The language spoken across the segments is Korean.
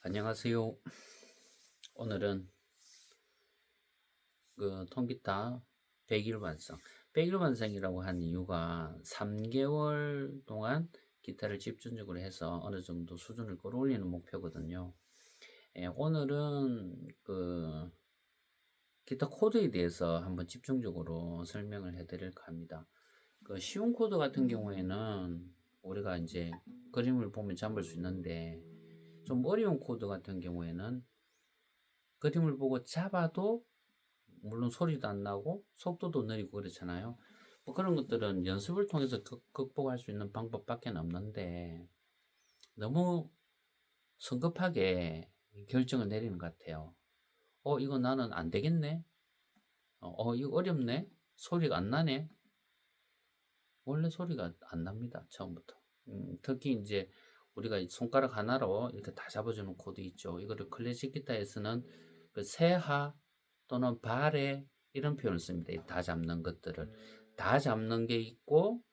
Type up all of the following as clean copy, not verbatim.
안녕하세요. 오늘은 통기타 100일 완성. 100일 완성이라고 한 이유가 3개월 동안 기타를 집중적으로 해서 어느 정도 수준을 끌어올리는 목표거든요. 오늘은 기타 코드에 대해서 한번 집중적으로 설명을 해드릴까 합니다. 쉬운 코드 같은 경우에는 우리가 이제 그림을 보면 잡을 수 있는데, 좀 어려운 코드 같은 경우에는 그림을 보고 잡아도 물론 소리도 안 나고 속도도 느리고 그렇잖아요. 뭐 그런 것들은 연습을 통해서 극복할 수 있는 방법밖에 없는데, 너무 성급하게 결정을 내리는 것 같아요. 이거 나는 안 되겠네. 이거 어렵네. 소리가 안 나네. 원래 소리가 안 납니다, 처음부터. 특히 이제 우리가 손가락 하나로 이렇게 다 잡아주는 코드 있죠. 이거를 클래식 기타에서는 그 세하 또는 바레 이런 표현을 씁니다. 다 잡는 것들을 다 잡는 게 있고,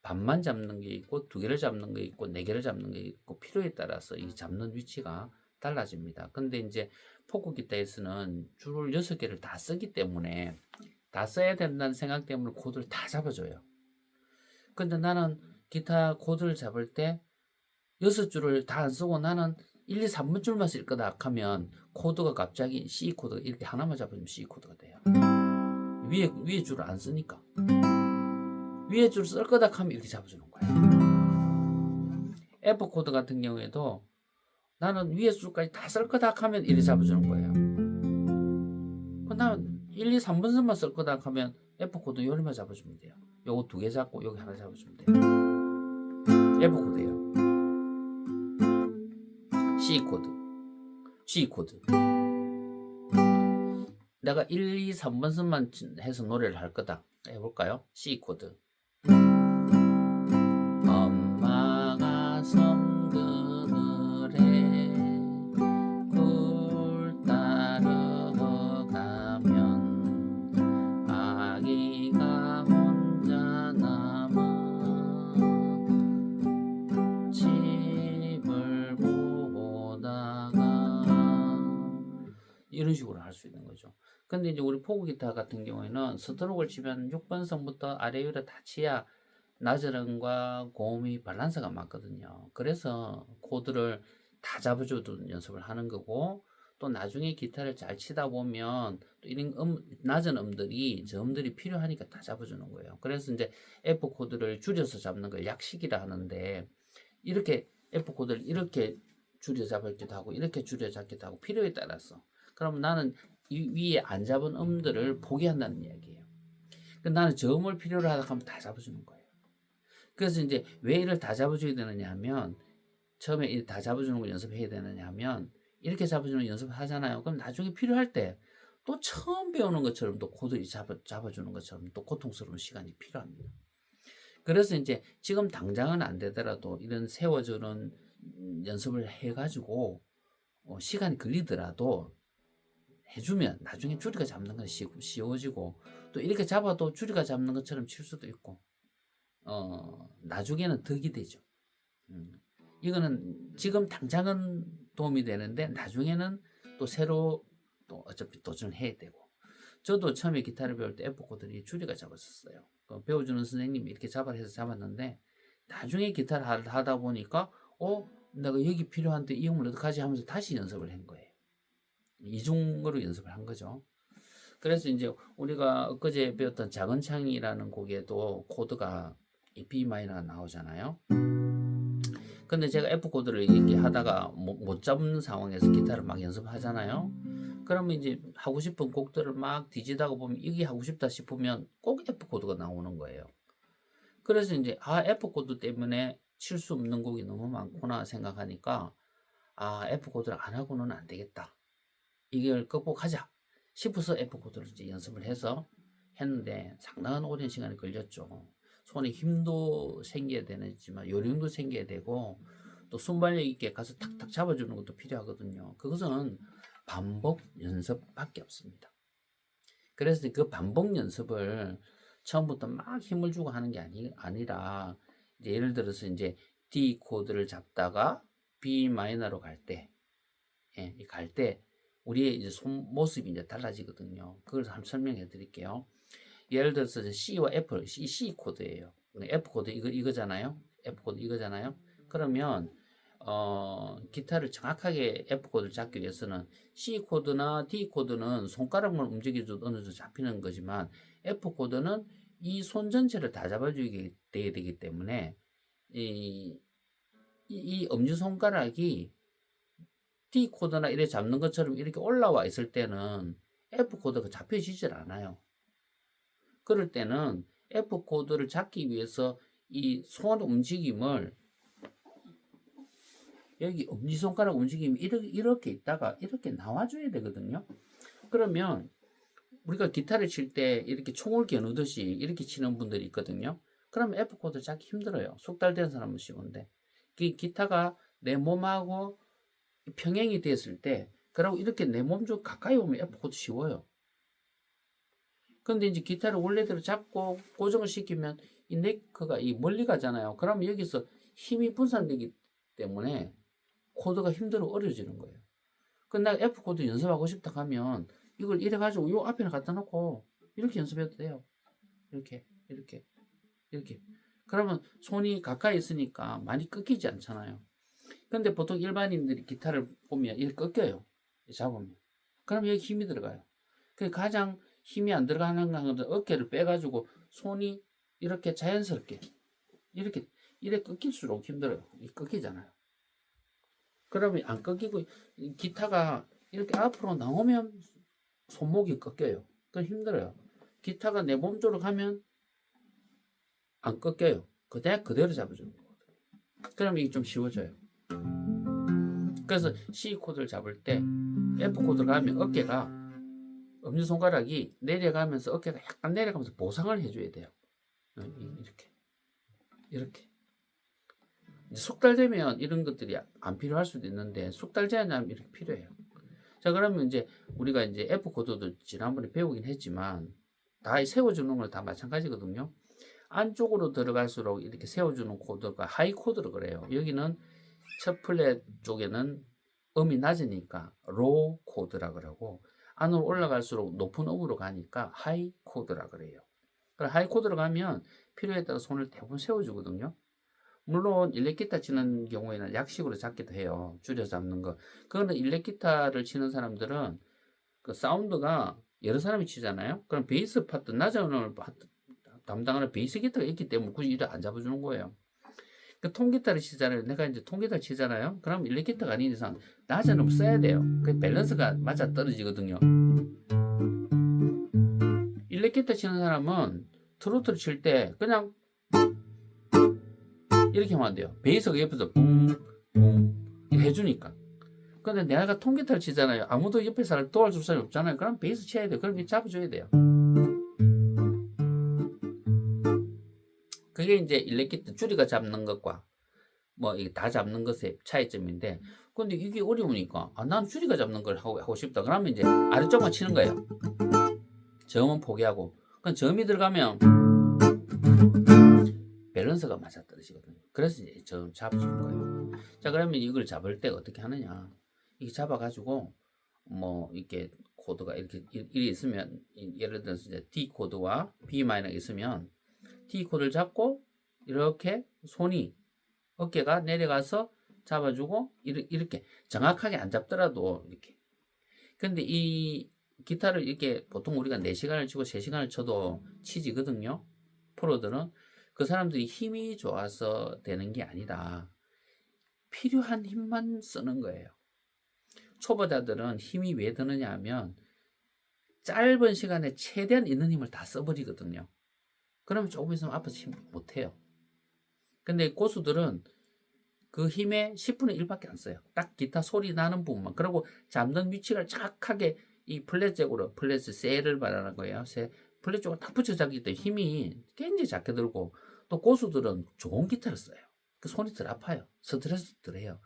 반만 잡는 게 있고, 두 개를 잡는 게 있고, 네 개를 잡는 게 있고, 필요에 따라서 이 잡는 위치가 달라집니다. 근데 이제 포크 기타에서는 줄을 6개를 다 쓰기 때문에, 다 써야 된다는 생각 때문에 코드를 다 잡아줘요. 근데 나는 기타 코드를 잡을 때 6줄을 다 안 쓰고 나는 1, 2, 3번 줄만 쓸 거다 하면 코드가 갑자기 C 코드가 이렇게 하나만 잡아주면 C 코드가 돼요. 위에 줄을 안 쓰니까. 위에 줄 쓸 거다 하면 이렇게 잡아주는 거예요. F 코드 같은 경우에도 나는 위에 줄까지 다 쓸 거다 하면 이렇게 잡아주는 거예요. 나는 1, 2, 3번선만 쓸 거다 하면 F 코드 요리만 잡아주면 돼요. 요거 2개 잡고 여기 하나 잡아주면 돼요. F 코드예요. C 코드, G 코드. 내가 1, 2, 3번선만 해서 노래를 할 거다. 해볼까요? C 코드. 엄마가 섬 그늘에 굴 따러 가면 아기가 혼자 남은 집을 보다가 이런 식으로 할 수 있는 거죠. 근데 이제 우리 포크 기타 같은 경우에는 스트로크를 치면 6번선부터 아래 위로 다 치야 낮음과 고음이 밸런스가 맞거든요. 그래서 코드를 다 잡아주는 연습을 하는 거고, 또 나중에 기타를 잘 치다 보면 또 이런 낮은 음들이 저음들이 필요하니까 다 잡아주는 거예요. 그래서 이제 F 코드를 줄여서 잡는 걸 약식이라 하는데, 이렇게 F 코드를 이렇게 줄여 잡기도 하고 이렇게 줄여 잡기도 하고 필요에 따라서. 그럼 나는 이 위에 안 잡은 음들을 포기한다는 이야기예요. 나는 저음을 필요로 하다 하면 다 잡아주는 거예요. 그래서 이제 왜 이를 다 잡아줘야 되느냐 하면, 처음에 이 다 잡아주는 걸 연습해야 되느냐 하면, 이렇게 잡아주는 연습을 하잖아요. 그럼 나중에 필요할 때 또 처음 배우는 것처럼 또 코드 잡아주는 것처럼 또 고통스러운 시간이 필요합니다. 그래서 이제 지금 당장은 안 되더라도 이런 세워주는 연습을 해가지고 시간이 걸리더라도 해주면 나중에 줄이가 잡는 건 쉬워지고, 또 이렇게 잡아도 줄이가 잡는 것처럼 칠 수도 있고, 나중에는 덕이 되죠. 이거는 지금 당장은 도움이 되는데 나중에는 또 새로 또 어차피 도전을 해야 되고. 저도 처음에 기타를 배울 때 F 코드를 줄이가 잡았었어요. 배워주는 선생님이 이렇게 잡아라 해서 잡았는데, 나중에 기타를 하다 보니까 내가 여기 필요한데 이 음을 어떡하지 하면서 다시 연습을 한 거예요. 이중으로 연습을 한 거죠. 그래서 이제 우리가 엊그제 배웠던 작은 창이라는 곡에도 코드가 B 마이너가 나오잖아요. 근데 제가 F 코드를 이렇게 하다가 못 잡는 상황에서 기타를 막 연습하잖아요. 그러면 이제 하고 싶은 곡들을 막 뒤지다가 보면 이게 하고 싶다 싶으면 꼭 F 코드가 나오는 거예요. 그래서 이제 F 코드 때문에 칠 수 없는 곡이 너무 많구나 생각하니까, F 코드를 안 하고는 안 되겠다. 이걸 극복하자 싶어서 F 코드를 이제 연습을 해서 했는데 상당한 오랜 시간이 걸렸죠. 손에 힘도 생겨야 되지만 요령도 생겨야 되고, 또 순발력 있게 가서 탁탁 잡아주는 것도 필요하거든요. 그것은 반복 연습밖에 없습니다. 그래서 그 반복 연습을 처음부터 막 힘을 주고 하는 게 아니라, 이제 예를 들어서 이제 D 코드를 잡다가 B 마이너로 갈 때 예, 갈 때 우리의 이제 손 모습이 이제 달라지거든요. 그걸 한번 설명해 드릴게요. 예를 들어서 C와 F, C 코드예요. F 코드 이거잖아요. F 코드 이거잖아요. 그러면 기타를 정확하게 F 코드를 잡기 위해서는 C 코드나 D 코드는 손가락만 움직여도 어느 정도 잡히는 거지만 F 코드는 이 손 전체를 다 잡아주게 돼야 되기 때문에 이 엄지손가락이 D 코드나 이렇게 잡는 것처럼 이렇게 올라와 있을 때는 F 코드가 잡혀지질 않아요. 그럴 때는 F 코드를 잡기 위해서 이 손 움직임을 여기 엄지손가락 움직임이 이렇게 있다가 이렇게 나와줘야 되거든요. 그러면 우리가 기타를 칠 때 이렇게 총을 겨누듯이 이렇게 치는 분들이 있거든요. 그러면 F 코드 잡기 힘들어요. 숙달된 사람은 쉬운데 기타가 내 몸하고 평행이 됐을 때 그러고 이렇게 내 몸 좀 가까이 오면 F 코드 쉬워요. 근데 이제 기타를 원래대로 잡고 고정을 시키면 이 네크가 멀리 가잖아요. 그러면 여기서 힘이 분산되기 때문에 코드가 힘들어 어려워지는 거예요. 근데 나 F 코드 연습하고 싶다 하면 이걸 이래 가지고 요 앞에 갖다 놓고 이렇게 연습해도 돼요. 이렇게. 그러면 손이 가까이 있으니까 많이 꺾이지 않잖아요. 근데 보통 일반인들이 기타를 보면 이렇게 꺾여요. 잡으면. 그럼 여기 힘이 들어가요. 그 가장 힘이 안 들어가는 것은 어깨를 빼가지고 손이 이렇게 자연스럽게 이렇게 꺾일수록 힘들어요. 꺾이잖아요. 그러면 안 꺾이고 기타가 이렇게 앞으로 나오면 손목이 꺾여요. 그럼 힘들어요. 기타가 내 몸 쪽으로 가면 안 꺾여요. 그대로 잡아주는 거거든요. 그러면 이게 좀 쉬워져요. 그래서 C 코드를 잡을 때 F 코드를 가면 어깨가 엄지손가락이 내려가면서 어깨가 약간 내려가면서 보상을 해줘야 돼요. 이렇게 숙달되면 이런 것들이 안 필요할 수도 있는데 숙달되지 않으면 이렇게 필요해요. 자, 그러면 이제 우리가 이제 F 코드도 지난번에 배우긴 했지만 다 세워주는 걸 다 마찬가지거든요. 안쪽으로 들어갈수록 이렇게 세워주는 코드가 하이 코드로 그래요. 여기는 첫 플랫 쪽에는 음이 낮으니까 로우 코드라 그러고 안으로 올라갈수록 높은 음으로 가니까 하이 코드라 그래요. 하이 코드로 가면 필요에 따라 손을 대부분 세워주거든요. 물론 일렉기타 치는 경우에는 약식으로 잡기도 해요. 줄여 잡는 거. 그거는 일렉기타를 치는 사람들은 그 사운드가 여러 사람이 치잖아요. 그럼 베이스 파트, 낮은 음을 담당하는 베이스 기타가 있기 때문에 굳이 이를 안 잡아주는 거예요. 그 통기타를 치잖아요. 내가 이제 통기타를 치잖아요. 그럼 일렉기타가 아닌 이상 낮은 음 써야 돼요. 그 밸런스가 맞아 떨어지거든요. 일렉기타 치는 사람은 트로트를 칠 때 그냥 이렇게 하면 안 돼요. 베이스가 옆에서 뿡뿡 해주니까. 근데 내가 통기타를 치잖아요. 아무도 옆에서 도와줄 사람이 없잖아요. 그럼 베이스 쳐야 돼요. 그럼 잡아줘야 돼요. 그게 이제 일렉기타 줄이가 잡는 것과 뭐 이게 다 잡는 것의 차이점인데, 근데 이게 어려우니까 나는 줄이가 잡는 걸 하고 싶다. 그러면 이제 아래쪽만 치는 거예요. 저음은 포기하고. 그럼 저음이 들어가면 밸런스가 맞아 떨어지거든요. 그래서 이제 저음 잡아주는 거예요. 자, 그러면 이걸 잡을 때 어떻게 하느냐? 이게 잡아가지고 뭐 이렇게 코드가 이렇게 있으면, 예를 들어서 이제 D 코드와 B 마이너가 있으면 D 코드를 잡고 이렇게 손이 어깨가 내려가서 잡아주고 이렇게 정확하게 안 잡더라도 이렇게. 근데 이 기타를 이렇게 보통 우리가 4시간을 치고 3시간을 쳐도 치지거든요. 프로들은. 그 사람들이 힘이 좋아서 되는 게 아니라 필요한 힘만 쓰는 거예요. 초보자들은 힘이 왜 드느냐 하면 짧은 시간에 최대한 있는 힘을 다 써버리거든요. 그러면 조금 있으면 아파서 힘 못해요. 근데 고수들은 그 힘의 10분의 1밖에 안 써요. 딱 기타 소리 나는 부분만. 그리고 잡는 위치를 정확하게 이 플랫 쪽으로, 플랫 셀을 말하는 거예요. 플랫 쪽으로 딱 붙여 잡기 때문에 힘이 굉장히 작게 들고, 또 고수들은 좋은 기타를 써요. 그 손이 덜 아파요. 스트레스 덜해요.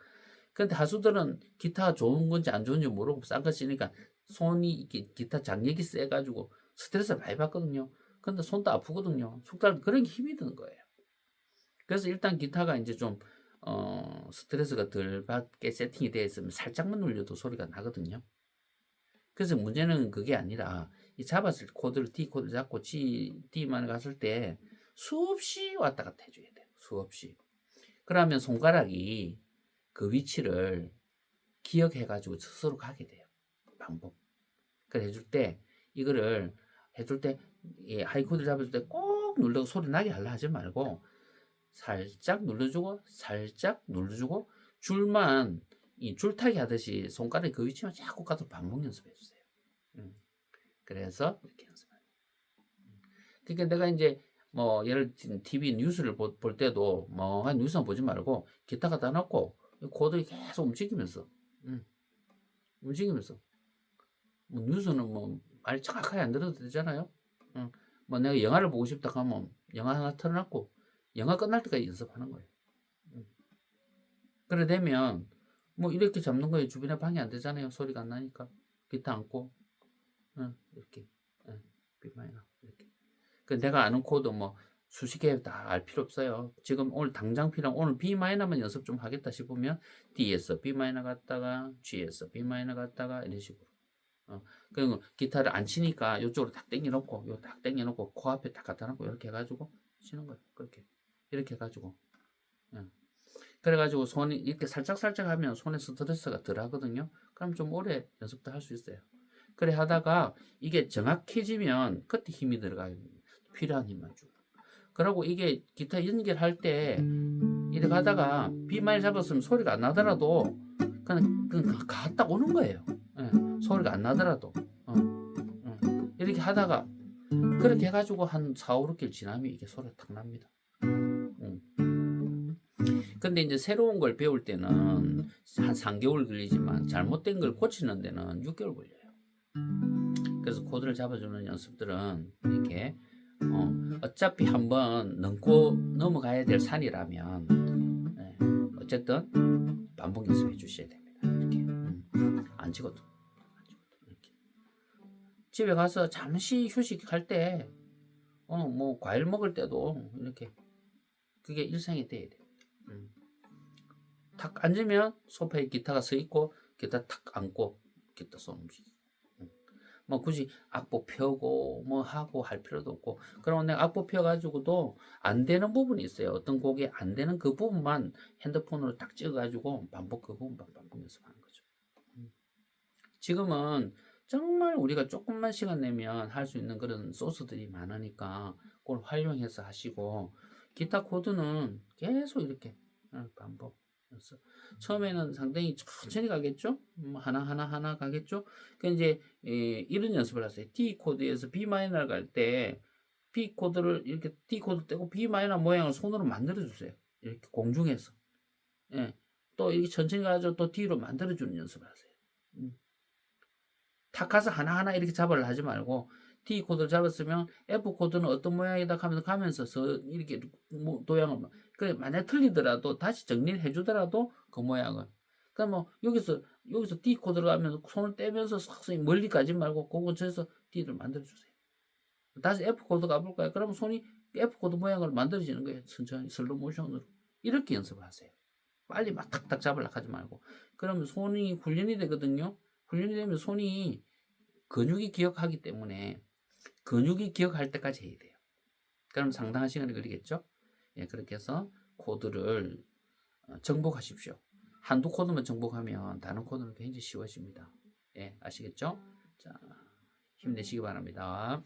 근데 하수들은 기타가 좋은 건지 안 좋은지 모르고 싼 거 쓰니까 손이 이렇게 기타 장력이 세가지고 스트레스를 많이 받거든요. 근데 손도 아프거든요. 숙달 그런 게 힘이 드는 거예요. 그래서 일단 기타가 이제 좀 스트레스가 덜 받게 세팅이 되어 있으면 살짝만 눌려도 소리가 나거든요. 그래서 문제는 그게 아니라 이 잡았을 때 코드를 D 코드를 잡고 D만 갔을 때 수없이 왔다 갔다 해줘야 돼요. 수없이. 그러면 손가락이 그 위치를 기억해가지고 스스로 가게 돼요. 반복. 그래 해줄 때 이거를 해줄 때 이 하이코드를 잡아줄 때 꼭 눌러서 소리 나게 하려 하지 말고 살짝 눌러주고 살짝 눌러주고 줄만 이 줄타기 하듯이 손가락이 그 위치만 자꾸 가도 반복 연습해 주세요. 그래서 이렇게 연습해요. 그러니까 내가 이제 뭐 예를 들어 TV 뉴스를 볼 때도 뭐 한 뉴스만 보지 말고 기타 갖다 놓고 코드를 계속 움직이면서 움직이면서 뭐 뉴스는 뭐 말 정확하게 안 들어도 되잖아요. 뭐 내가 영화를 보고 싶다 하면 영화 하나 틀어놨고 영화 끝날 때까지 연습하는 거예요. 그래 되면 뭐 이렇게 잡는 거에 주변에 방해 안 되잖아요. 소리가 안 나니까 기타 안고 이렇게 B 마이너 이렇게. 그 내가 아는 코드 뭐 수십 개 다 알 필요 없어요. 지금 오늘 당장 필요한 오늘 B 마이너만 연습 좀 하겠다 싶으면 D에서 B 마이너 갔다가 G에서 B 마이너 갔다가 이런 식으로. 그리고 기타를 안 치니까 이쪽으로 딱 당겨놓고 요 딱 당겨놓고 코 앞에 딱 갖다 놓고 이렇게 해가지고 치는 거예요. 그렇게 이렇게 해가지고 그래가지고 손이 이렇게 살짝살짝 하면 손에 스트레스가 덜 하거든요. 그럼 좀 오래 연습도 할 수 있어요. 그래 하다가 이게 정확해지면 그때 힘이 들어가요. 필요한 힘만 주고. 그리고 이게 기타 연결할 때 이렇게 하다가 B 마이너 잡았으면 소리가 안 나더라도 그냥 갔다 오는 거예요. 소리가 안 나더라도 이렇게 하다가 그렇게 해가지고 한 4, 5길 지나면 이게 소리가 탁 납니다. 근데 이제 새로운 걸 배울 때는 한 3개월 걸리지만 잘못된 걸 고치는 데는 6개월 걸려요. 그래서 코드를 잡아주는 연습들은 이렇게 어차피 한번 넘어가야 될 산이라면 어쨌든 반복 연습해 주셔야 됩니다. 이렇게 안 지거든. 이렇게 집에 가서 잠시 휴식할 때 뭐 과일 먹을 때도 이렇게 그게 일상이 돼야 돼요. 탁 앉으면 소파에 기타가 서 있고 기타 탁 앉고 기타 손 움직이고 뭐 굳이 악보 펴고 뭐 하고 할 필요도 없고 그러면 내가 악보 펴가지고도 안 되는 부분이 있어요. 어떤 곡이 안 되는 그 부분만 핸드폰으로 딱 찍어가지고 반복 그 부분만 반복 연습하는 거죠. 지금은 정말 우리가 조금만 시간 내면 할 수 있는 그런 소스들이 많으니까 그걸 활용해서 하시고 기타 코드는 계속 이렇게 반복 연습. 처음에는 상당히 천천히 가겠죠? 하나 가겠죠? 그 이제 이런 연습을 하세요. D 코드에서 B 마이너를 갈 때 B 코드를 이렇게 D 코드 떼고 B 마이너 모양을 손으로 만들어 주세요. 이렇게 공중에서. 또 이렇게 천천히 가서 또 D로 만들어 주는 연습을 하세요. 탁 가서 하나하나 이렇게 잡으려 하지 말고 D 코드를 잡았으면 F 코드는 어떤 모양이다 하면서 가면서 이렇게 뭐 도형을 그래 만약 틀리더라도 다시 정리를 해주더라도 그 모양을 그러니까 뭐 여기서 D 코드를 하면서 손을 떼면서 싹 멀리 가지 말고 그 근처에서 D를 만들어 주세요. 다시 F 코드 가볼까요? 그러면 손이 F 코드 모양을 만들어지는 거예요. 천천히 슬로우 모션으로 이렇게 연습을 하세요. 빨리 막 탁탁 잡으려고 하지 말고 그러면 손이 훈련이 되거든요. 훈련이 되면 손이 근육이 기억하기 때문에 근육이 기억할 때까지 해야 돼요. 그럼 상당한 시간이 걸리겠죠? 그렇게 해서 코드를 정복하십시오. 한두 코드만 정복하면 다른 코드는 굉장히 쉬워집니다. 아시겠죠? 자, 힘내시기 바랍니다.